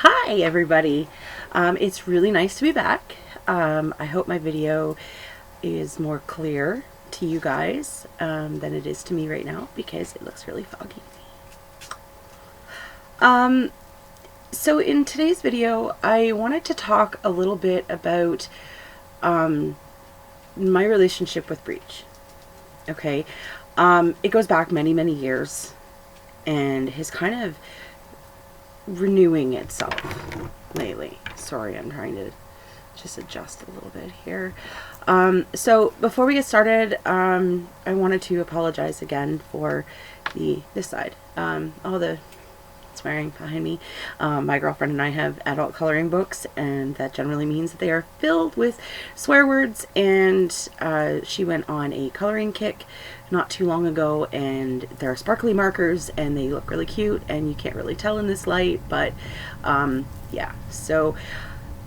Hi everybody. It's really nice to be back. I hope my video is more clear to you guys than it is to me right now because it looks really foggy. So in today's video, I wanted to talk a little bit about my relationship with Brigid. Okay, it goes back many, many years and has kind of renewing itself lately. Sorry, I'm trying to just adjust a little bit here. So before we get started, I wanted to apologize again for this side. All the swearing behind me. My girlfriend and I have adult coloring books, and that generally means that they are filled with swear words, and she went on a coloring kick not too long ago, and they're sparkly markers and they look really cute, and you can't really tell in this light, but yeah, so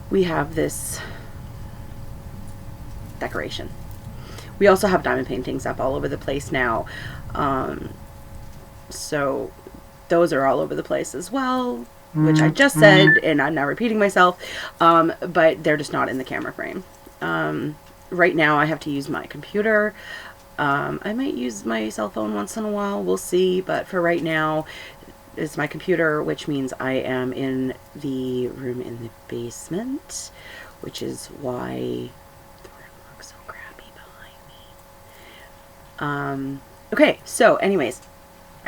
we have this decoration. We also have diamond paintings up all over the place now, so those are all over the place as well, which I just said, and I'm now repeating myself, but they're just not in the camera frame. Right now I have to use my computer. I might use my cell phone once in a while, we'll see, but for right now it's my computer, which means I am in the room in the basement, which is why the room looks so crappy behind me. Okay, so anyways,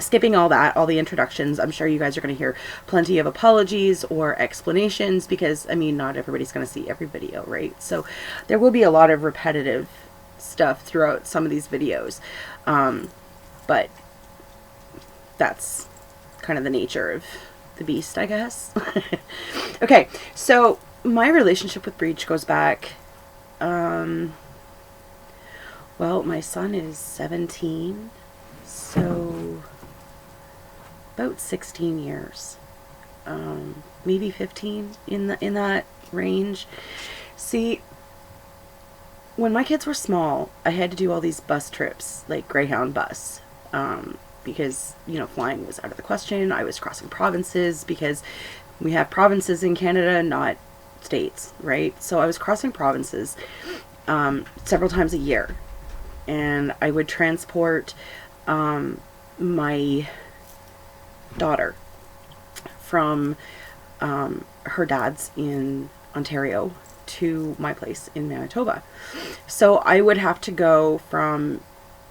skipping all that, all the introductions, I'm sure you guys are going to hear plenty of apologies or explanations because, I mean, not everybody's going to see every video, right? So there will be a lot of repetitive stuff throughout some of these videos, but that's kind of the nature of the beast, I guess. Okay, so my relationship with Brigid goes back, well, my son is 17, so about 16 years, maybe 15, in that range. See, when my kids were small, I had to do all these bus trips, like Greyhound bus, because, you know, flying was out of the question. I was crossing provinces because we have provinces in Canada, not states, right? So I was crossing provinces several times a year, and I would transport my daughter from her dad's in Ontario to my place in Manitoba. So I would have to go from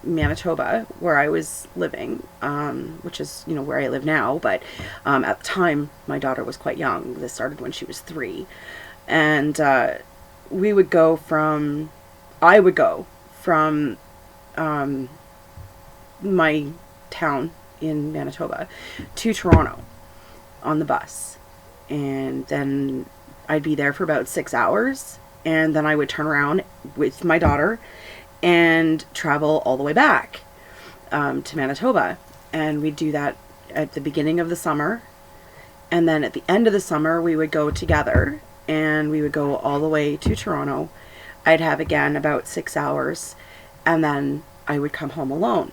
Manitoba, where I was living, which is, you know, where I live now, but at the time my daughter was quite young. This started when she was 3, and I would go from my town in Manitoba to Toronto on the bus, and then I'd be there for about 6 hours, and then I would turn around with my daughter and travel all the way back to Manitoba, and we'd do that at the beginning of the summer, and then at the end of the summer we would go together and we would go all the way to Toronto. I'd have again about 6 hours, and then I would come home alone.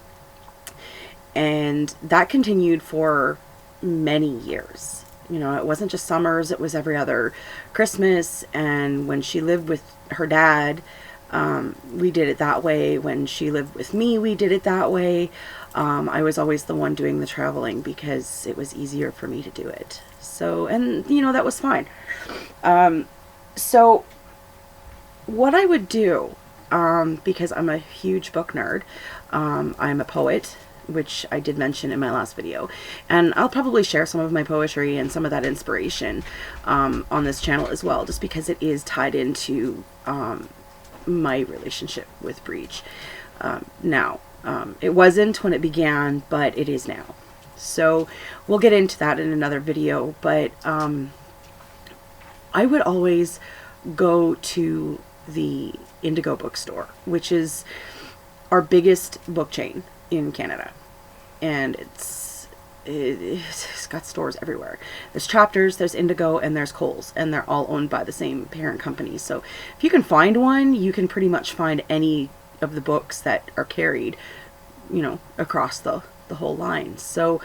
And that continued for many years. You know, it wasn't just summers, it was every other Christmas. And when she lived with her dad, we did it that way. When she lived with me, we did it that way. I was always the one doing the traveling because it was easier for me to do it. So, and, you know, that was fine. So what I would do, because I'm a huge book nerd, I'm a poet, which I did mention in my last video, and I'll probably share some of my poetry and some of that inspiration on this channel as well, just because it is tied into my relationship with Brigid. Now, it wasn't when it began, but it is now. So we'll get into that in another video, but I would always go to the Indigo bookstore, which is our biggest book chain in Canada, and it's got stores everywhere. There's Chapters, there's Indigo, and there's Kohl's, and they're all owned by the same parent company. So if you can find one, you can pretty much find any of the books that are carried, you know, across the whole line. So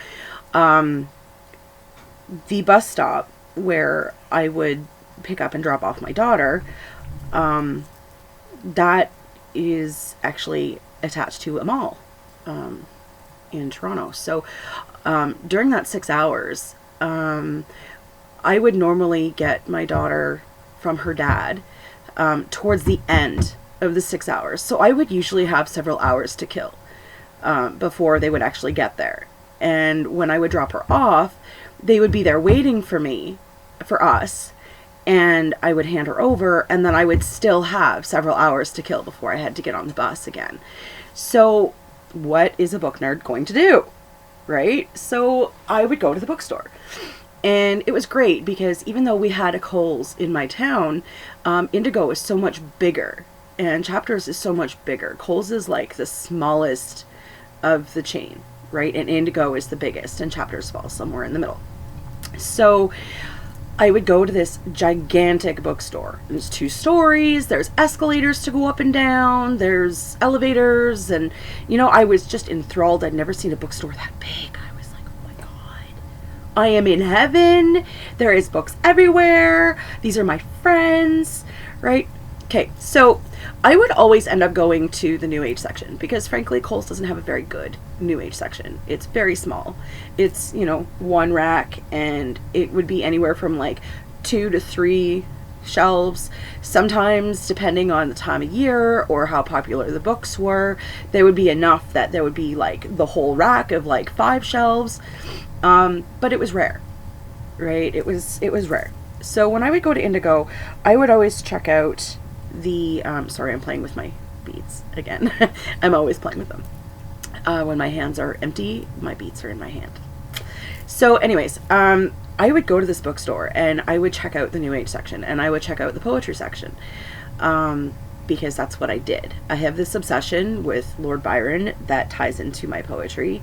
the bus stop where I would pick up and drop off my daughter, that is actually attached to a mall in Toronto. So during that 6 hours, I would normally get my daughter from her dad towards the end of the 6 hours. So I would usually have several hours to kill before they would actually get there. And when I would drop her off, they would be there waiting for us, and I would hand her over, and then I would still have several hours to kill before I had to get on the bus again. So what is a book nerd going to do, right? So I would go to the bookstore. And it was great because even though we had a Kohl's in my town, Indigo is so much bigger, and Chapters is so much bigger. Kohl's is like the smallest of the chain, right? And Indigo is the biggest, and Chapters falls somewhere in the middle. So I would go to this gigantic bookstore. There's 2 stories, there's escalators to go up and down, there's elevators, and, you know, I was just enthralled. I'd never seen a bookstore that big. I was like, oh my God, I am in heaven. There is books everywhere. These are my friends, right? Okay, so I would always end up going to the New Age section because, frankly, Kohl's doesn't have a very good New Age section. It's very small. It's, you know, 1 rack, and it would be anywhere from like 2 to 3 shelves. Sometimes, depending on the time of year or how popular the books were, there would be enough that there would be like the whole rack of like 5 shelves. But it was rare, right? It was rare. So when I would go to Indigo, I would always check out the sorry, I'm playing with my beads again. I'm always playing with them. When my hands are empty, my beads are in my hand. So anyways, I would go to this bookstore and I would check out the New Age section, and I would check out the poetry section, because that's what I did. I have this obsession with Lord Byron that ties into my poetry,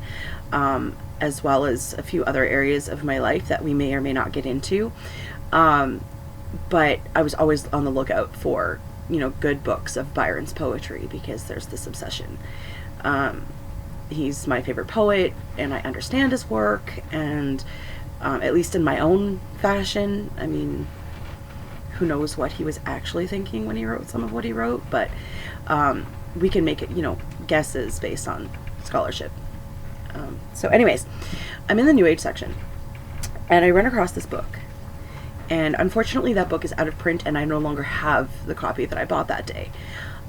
as well as a few other areas of my life that we may or may not get into. But I was always on the lookout for, you know, good books of Byron's poetry because there's this obsession. He's my favorite poet, and I understand his work, and at least in my own fashion. I mean, who knows what he was actually thinking when he wrote some of what he wrote, but we can make it, you know, guesses based on scholarship. So anyways, I'm in the New Age section, and I run across this book. And unfortunately, that book is out of print, and I no longer have the copy that I bought that day.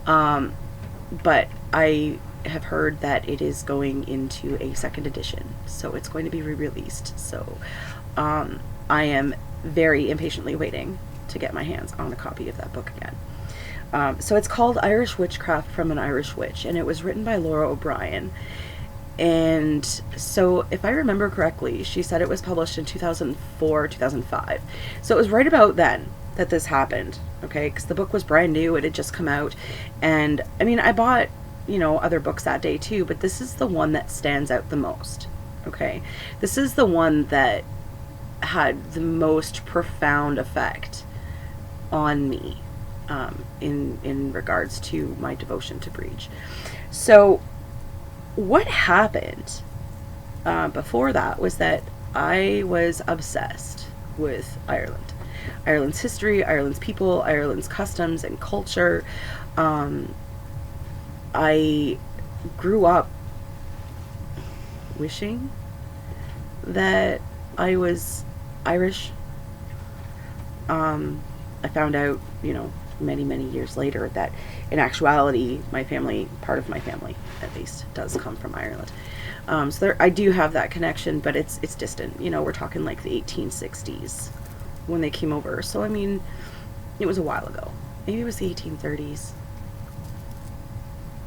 But I have heard that it is going into a 2nd edition, so it's going to be re-released. So I am very impatiently waiting to get my hands on a copy of that book again. So it's called Irish Witchcraft from an Irish Witch, and it was written by Laura O'Brien. And so if I remember correctly, she said it was published in 2004, 2005. So it was right about then that this happened, okay? Because the book was brand new. It had just come out. And, I mean, I bought, you know, other books that day too, but this is the one that stands out the most, okay? This is the one that had the most profound effect on me in regards to my devotion to Brigid. So what happened before that was that I was obsessed with Ireland. Ireland's history, Ireland's people, Ireland's customs and culture. I grew up wishing that I was Irish. I found out, you know, many years later that in actuality my family, part of my family at least, does come from Ireland. So there, I do have that connection, but it's distant. You know, we're talking like the 1860s when they came over. So I mean, it was a while ago. Maybe it was the 1830s.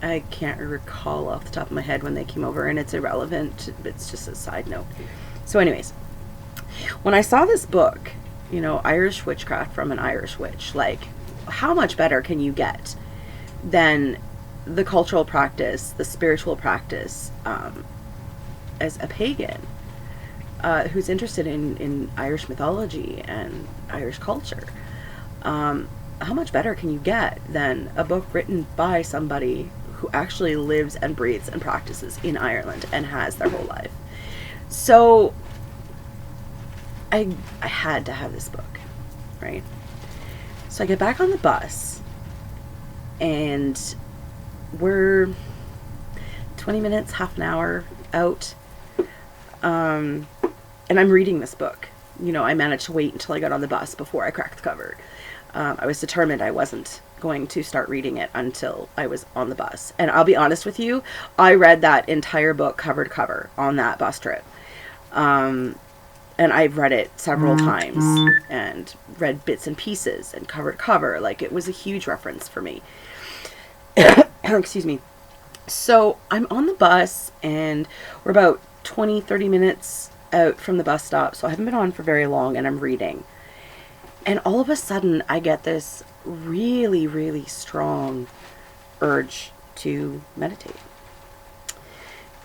I can't recall off the top of my head when they came over, and it's irrelevant. It's just a side note. So anyways, when I saw this book, you know, Irish Witchcraft from an Irish Witch, like, how much better can you get than the cultural practice, the spiritual practice, as a pagan who's interested in Irish mythology and Irish culture? How much better can you get than a book written by somebody who actually lives and breathes and practices in Ireland and has their whole life? So I had to have this book, right? So I get back on the bus, and we're 20 minutes, half an hour out, and I'm reading this book. You know, I managed to wait until I got on the bus before I cracked the cover. I was determined I wasn't going to start reading it until I was on the bus. And I'll be honest with you, I read that entire book cover to cover on that bus trip. And I've read it several times and read bits and pieces and cover to cover. Like, it was a huge reference for me. Excuse me. So I'm on the bus, and we're about 20, 30 minutes out from the bus stop. So I haven't been on for very long, and I'm reading. And all of a sudden, I get this really, really strong urge to meditate.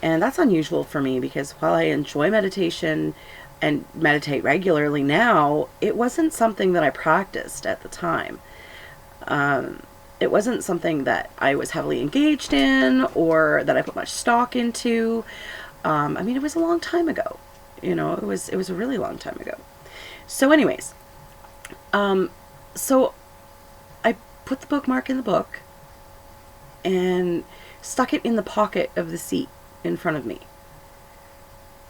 And that's unusual for me, because while I enjoy meditation and meditate regularly now, it wasn't something that I practiced at the time. It wasn't something that I was heavily engaged in or that I put much stock into. I mean, it was a long time ago. You know, it was a really long time ago. So anyways, so I put the bookmark in the book and stuck it in the pocket of the seat in front of me.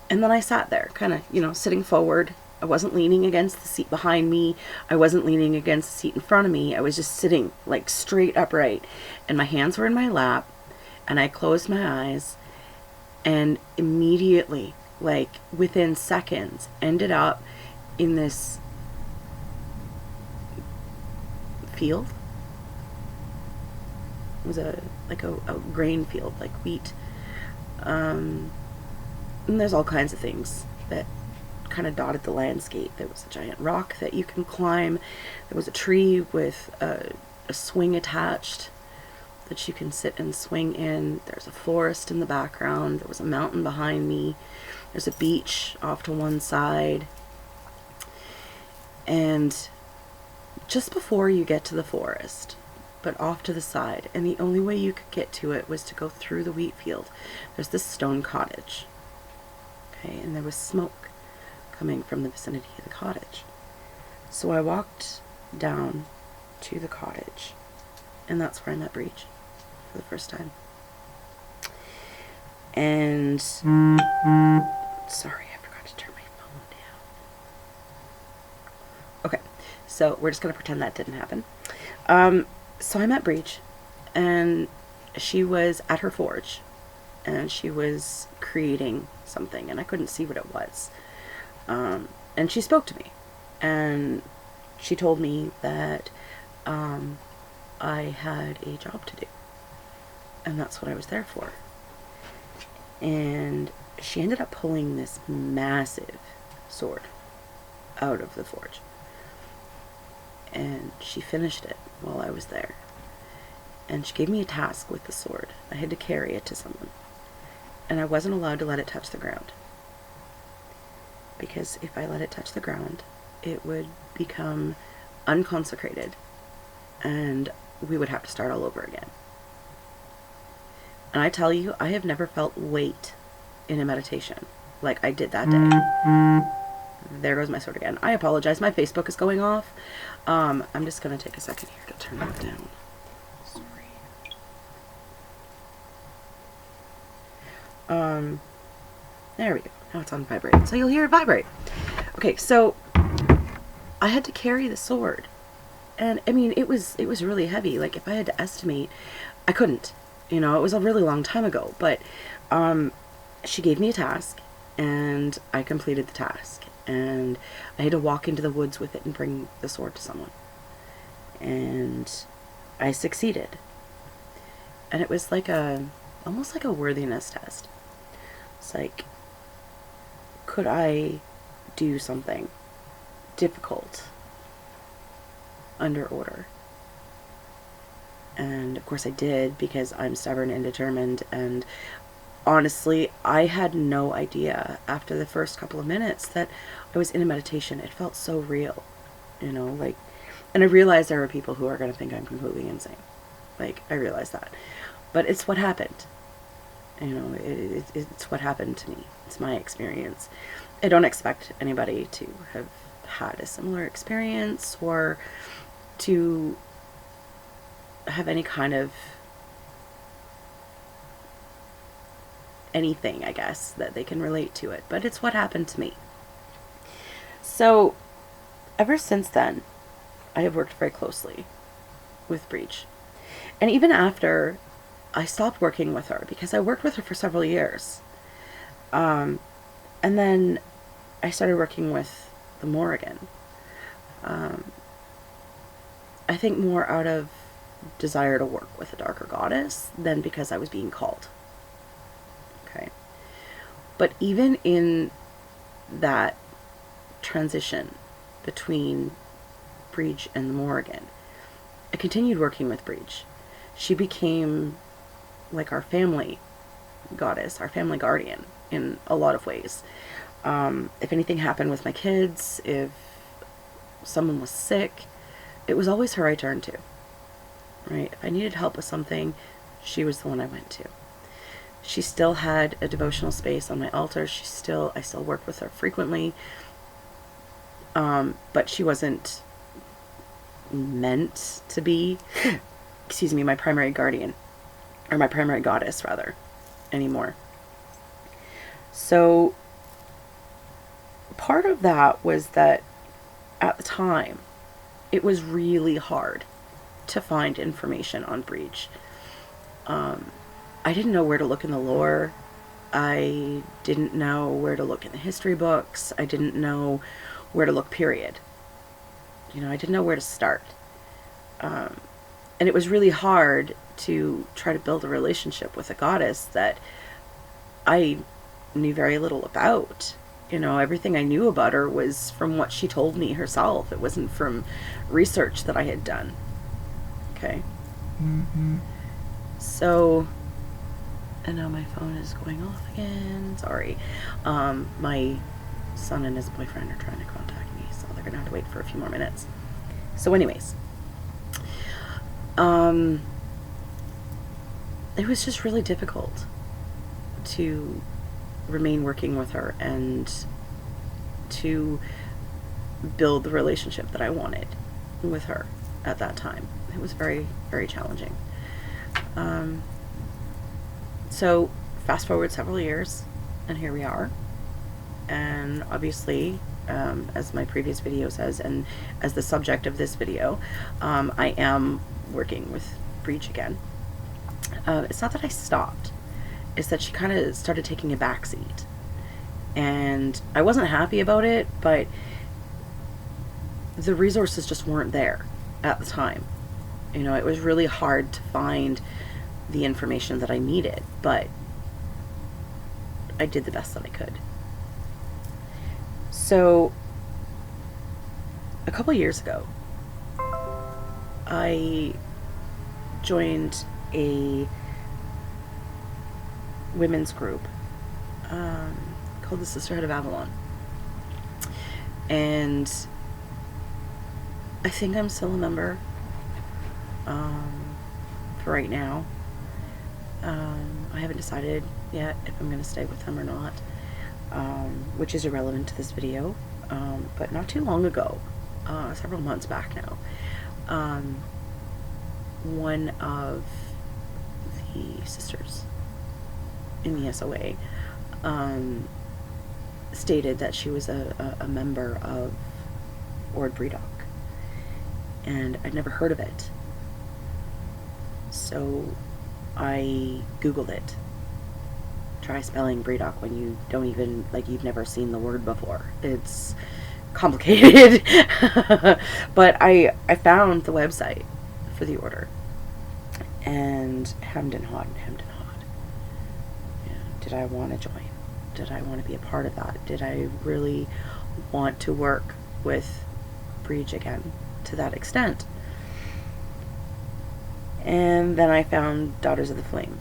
And then I sat there, kind of, you know, sitting forward. I wasn't leaning against the seat behind me. I wasn't leaning against the seat in front of me. I was just sitting, like, straight upright. And my hands were in my lap. And I closed my eyes. And immediately, like, within seconds, ended up in this field. It was a grain field, like wheat. And there's all kinds of things that kind of dotted the landscape. There was a giant rock that you can climb. There was a tree with a swing attached that you can sit and swing in. There's a forest in the background. There was a mountain behind me. There's a beach off to one side. And just before you get to the forest, but off to the side, and the only way you could get to it was to go through the wheat field, there's this stone cottage. Okay, and there was smoke coming from the vicinity of the cottage. So I walked down to the cottage, and that's where I met Brigid for the first time. And sorry, I forgot to turn my phone down. Okay, so we're just gonna pretend that didn't happen. So I met Brigid, and she was at her forge, and she was creating something, and I couldn't see what it was. And she spoke to me, and she told me that I had a job to do, and that's what I was there for. And she ended up pulling this massive sword out of the forge, and she finished it while I was there. And she gave me a task with the sword. I had to carry it to someone, and I wasn't allowed to let it touch the ground, because if I let it touch the ground, it would become unconsecrated, and we would have to start all over again. And I tell you, I have never felt weight in a meditation like I did that day. There goes my sword again. I apologize, my Facebook is going off. I'm just gonna take a second here to turn that down. Sorry. There we go. Now it's on vibrate, so you'll hear it vibrate. Okay, so I had to carry the sword, and I mean, it was really heavy. Like, if I had to estimate, I couldn't. You know, it was a really long time ago, but she gave me a task, and I completed the task, and I had to walk into the woods with it and bring the sword to someone, and I succeeded. And it was like almost like a worthiness test. It's like, could I do something difficult under order? And of course I did, because I'm stubborn and determined. And honestly, I had no idea after the first couple of minutes that I was in a meditation. It felt so real, you know, like, and I realized there are people who are going to think I'm completely insane. Like, I realized that, but it's what happened. You know, it's what happened to me. It's my experience. I don't expect anybody to have had a similar experience or to have any kind of anything, I guess, that they can relate to it. But it's what happened to me. So, ever since then, I have worked very closely with Brigid. And even after I stopped working with her, because I worked with her for several years, and then I started working with the Morrigan. I think more out of desire to work with a darker goddess than because I was being called. Okay. But even in that transition between Brigid and the Morrigan, I continued working with Brigid. She became like our family goddess, our family guardian in a lot of ways. If anything happened with my kids, if someone was sick, it was always her I turned to. Right? If I needed help with something, she was the one I went to. She still had a devotional space on my altar. I still worked with her frequently. But she wasn't meant to be, excuse me, my primary guardian, or my primary goddess rather, anymore. So part of that was that at the time, it was really hard to find information on Brigid. I didn't know where to look in the lore. I didn't know where to look in the history books. I didn't know where to look, period. I didn't know where to start. And it was really hard to try to build a relationship with a goddess that I knew very little about. Everything I knew about her was from what she told me herself. It wasn't from research that I had done. Okay. Mm-hmm. So, and now my phone is going off again. Sorry. My son and his boyfriend are trying to contact me, so they're going to have to wait for a few more minutes. So anyways, it was just really difficult to remain working with her and to build the relationship that I wanted with her at that time. It was very, very challenging. So fast forward several years, and here we are. And obviously, as my previous video says, and as the subject of this video, I am working with Brigid again. It's not that I stopped. It's that she kind of started taking a backseat. And I wasn't happy about it, but the resources just weren't there at the time. It was really hard to find the information that I needed, but I did the best that I could. So, a couple years ago, I joined a women's group called the Sisterhood of Avalon. And I think I'm still a member for right now. I haven't decided yet if I'm going to stay with them or not, which is irrelevant to this video. But not too long ago, several months back now, one of the sisters in the SOA stated that she was a member of Ord Brigid, and I'd never heard of it. So I googled it. Try spelling Brigid when you don't even, you've never seen the word before. It's complicated. But I found the website for the order, and hemmed and hawed. Did I want to join? Did I want to be a part of that? Did I really want to work with Brigid again to that extent? And then I found Daughters of the Flame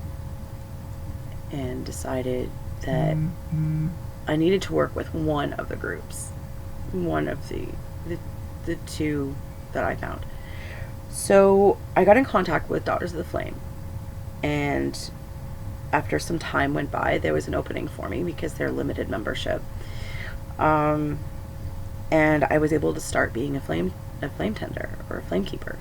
and decided that I needed to work with one of the groups, one of the two that I found. So I got in contact with Daughters of the Flame, and after some time went by, there was an opening for me because they're limited membership. And I was able to start being a flame tender, or a flame keeper.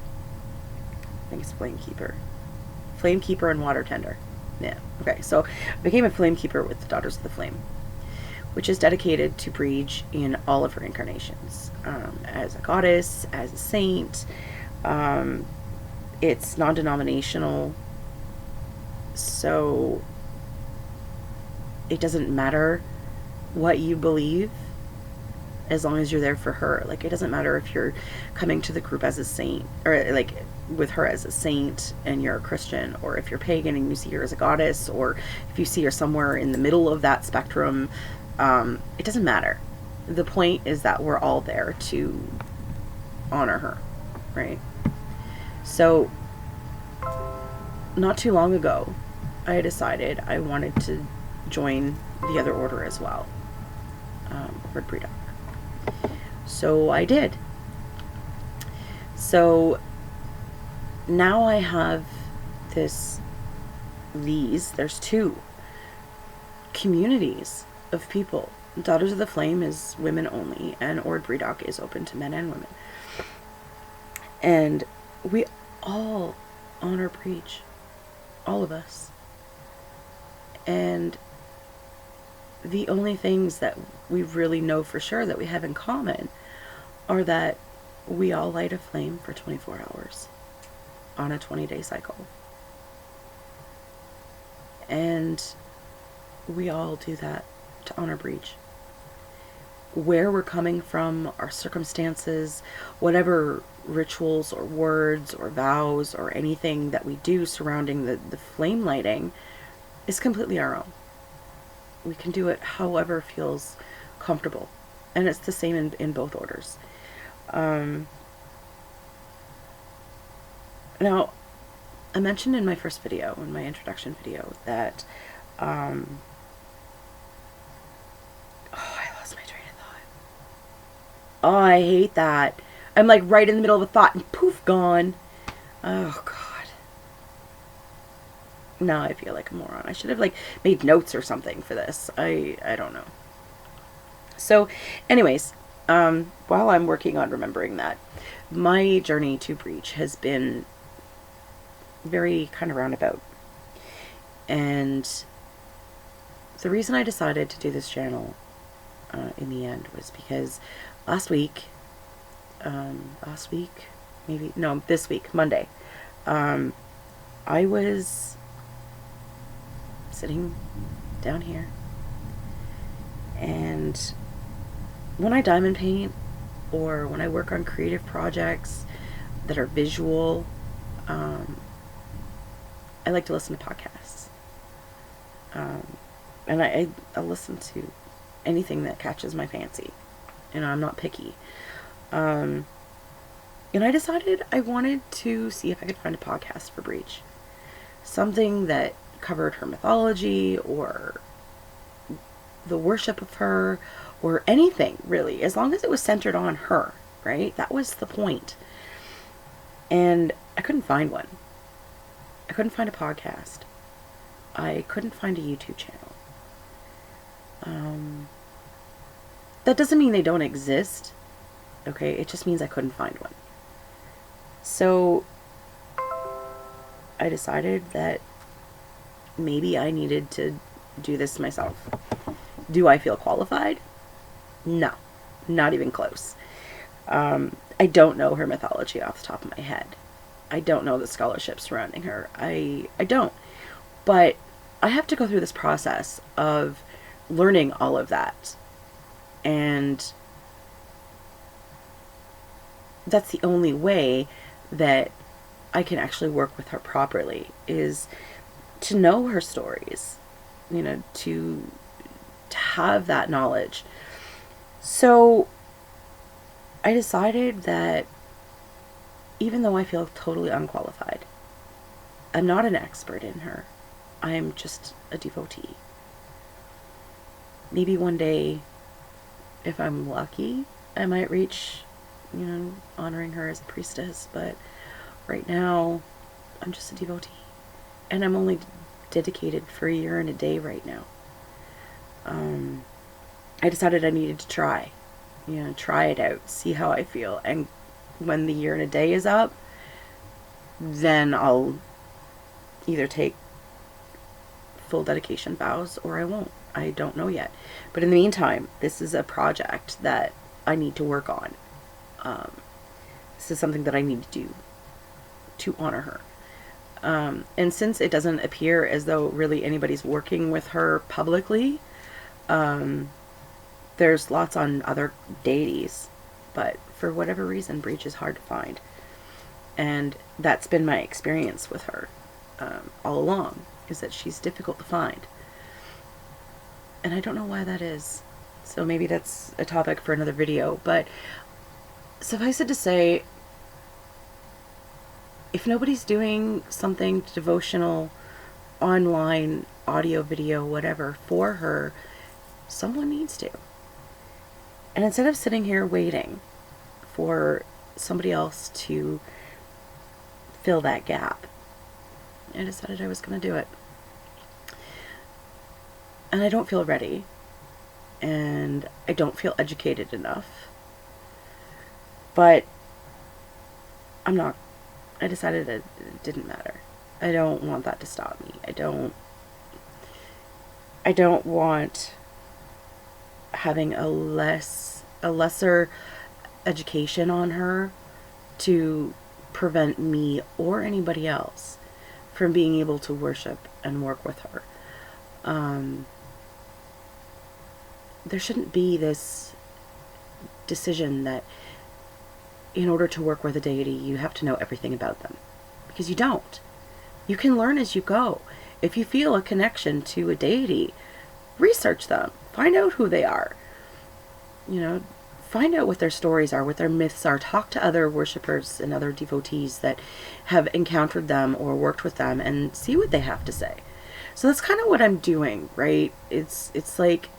I think it's flame keeper and water tender. Yeah. Okay. So I became a flame keeper with the Daughters of the Flame, which is dedicated to Brigid in all of her incarnations, as a goddess, as a saint. It's non-denominational, so it doesn't matter what you believe as long as you're there for her. Like, it doesn't matter if you're coming to the group as a saint, or like with her as a saint and you're a Christian, or if you're pagan and you see her as a goddess, or if you see her somewhere in the middle of that spectrum. It doesn't matter. The point is that we're all there to honor her, right? So not too long ago, I decided I wanted to join the other order as well, Brigid. So I did. So now I have there's two communities of people. Daughters of the Flame is women only, and Ord Brigid is open to men and women. And we all honor Brigid, all of us. And the only things that we really know for sure that we have in common are that we all light a flame for 24 hours on a 20-day cycle. And we all do that to honor Brigid. Where we're coming from, our circumstances, whatever rituals or words or vows or anything that we do surrounding the flame lighting is completely our own. We can do it however feels comfortable. And it's the same in both orders. Now, I mentioned in my first video, in my introduction video, that I lost my train of thought. Oh, I hate that. I'm like right in the middle of a thought and poof, gone. Oh, God. Now I feel like a moron. I should have like made notes or something for this. I don't know. So, anyways, while I'm working on remembering that, my journey to Brigid has been very kind of roundabout. And the reason I decided to do this channel in the end was because this week, Monday, I was sitting down here, and when I diamond paint or when I work on creative projects that are visual, I like to listen to podcasts. And I listen to anything that catches my fancy. And I'm not picky. And I decided I wanted to see if I could find a podcast for Brigid. Something that covered her mythology or the worship of her or anything, really. As long as it was centered on her, right? That was the point. And I couldn't find one. I couldn't find a podcast. I couldn't find a YouTube channel. That doesn't mean they don't exist. Okay, it just means I couldn't find one. So I decided that maybe I needed to do this myself. Do I feel qualified? No, not even close. I don't know her mythology off the top of my head. I don't know the scholarship surrounding her. I don't. But I have to go through this process of learning all of that. And that's the only way that I can actually work with her properly, is to know her stories, you know, to have that knowledge. So I decided that even though I feel totally unqualified, I'm not an expert in her. I'm just a devotee. Maybe one day, if I'm lucky, I might reach, you know, honoring her as a priestess, but right now, I'm just a devotee. And I'm only dedicated for a year and a day right now. I decided I needed to try. Try it out, see how I feel. And when the year and a day is up, then I'll either take full dedication vows or I won't. I don't know yet. But in the meantime, this is a project that I need to work on. This is something that I need to do to honor her. And since it doesn't appear as though really anybody's working with her publicly, there's lots on other deities, but for whatever reason, Brigid is hard to find. And that's been my experience with her all along, is that she's difficult to find. And I don't know why that is. So maybe that's a topic for another video. But suffice it to say, if nobody's doing something devotional, online, audio, video, whatever, for her, someone needs to. And instead of sitting here waiting for somebody else to fill that gap, I decided I was going to do it. And I don't feel ready. And I don't feel educated enough. But I'm not. I decided it didn't matter. I don't want that to stop me. I don't want having a lesser education on her to prevent me or anybody else from being able to worship and work with her. There shouldn't be this decision that in order to work with a deity, you have to know everything about them. Because you don't. You can learn as you go. If you feel a connection to a deity, research them. Find out who they are. Find out what their stories are, what their myths are. Talk to other worshippers and other devotees that have encountered them or worked with them and see what they have to say. So that's kind of what I'm doing, right? It's like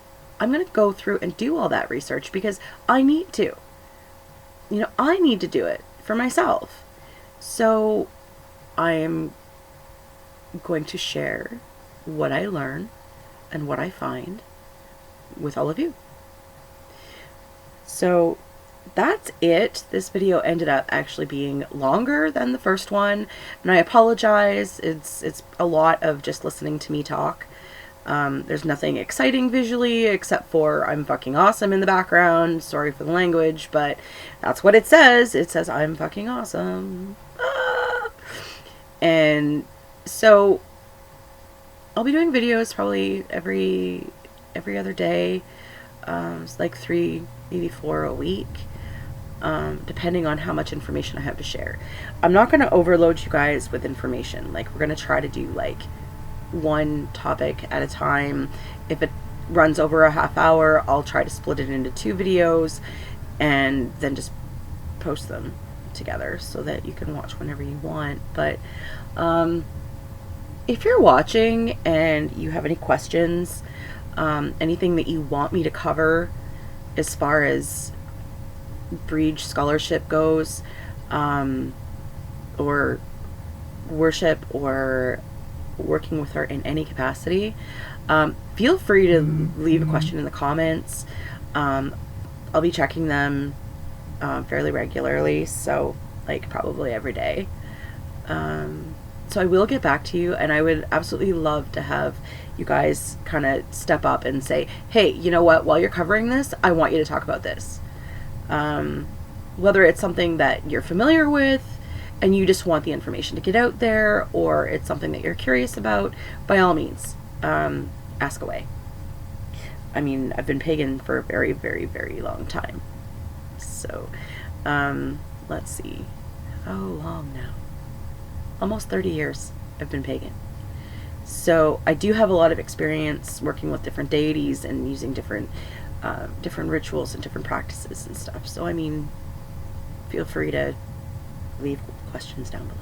I'm going to go through and do all that research because I need to. I need to do it for myself. So I'm going to share what I learn and what I find with all of you. So that's it. This video ended up actually being longer than the first one, and I apologize. It's a lot of just listening to me talk. There's nothing exciting visually except for I'm fucking awesome in the background. Sorry for the language, but that's what it says. It says I'm fucking awesome. And so I'll be doing videos probably every other day. It's like 3, maybe 4 a week, depending on how much information I have to share. I'm not going to overload you guys with information. Like, we're going to try to do like one topic at a time. If it runs over a half hour, I'll try to split it into 2 videos and then just post them together so that you can watch whenever you want. But if you're watching and you have any questions, anything that you want me to cover as far as Brigid scholarship goes, or worship, or working with her in any capacity, feel free to leave a question in the comments. I'll be checking them fairly regularly, so like probably every day. So I will get back to you, and I would absolutely love to have you guys kind of step up and say, hey, you know what, while you're covering this, I want you to talk about this. Whether it's something that you're familiar with and you just want the information to get out there, or it's something that you're curious about, by all means, ask away. I mean, I've been pagan for a very, very, very long time. So, let's see. How long now? Almost 30 years I've been pagan. So I do have a lot of experience working with different deities and using different rituals and different practices and stuff. So, I mean, feel free to leave questions down below,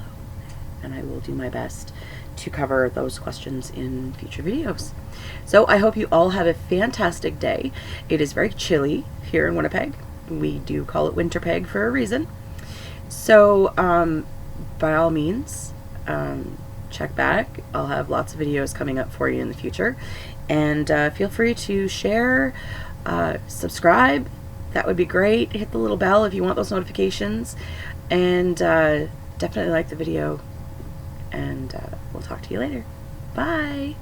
and I will do my best to cover those questions in future videos. So I hope you all have a fantastic day. It is very chilly here in Winnipeg. We do call it Winterpeg for a reason. So by all means, check back. I'll have lots of videos coming up for you in the future, and feel free to share Subscribe. That would be great. Hit the little bell if you want those notifications. And definitely like the video. And we'll talk to you later. Bye.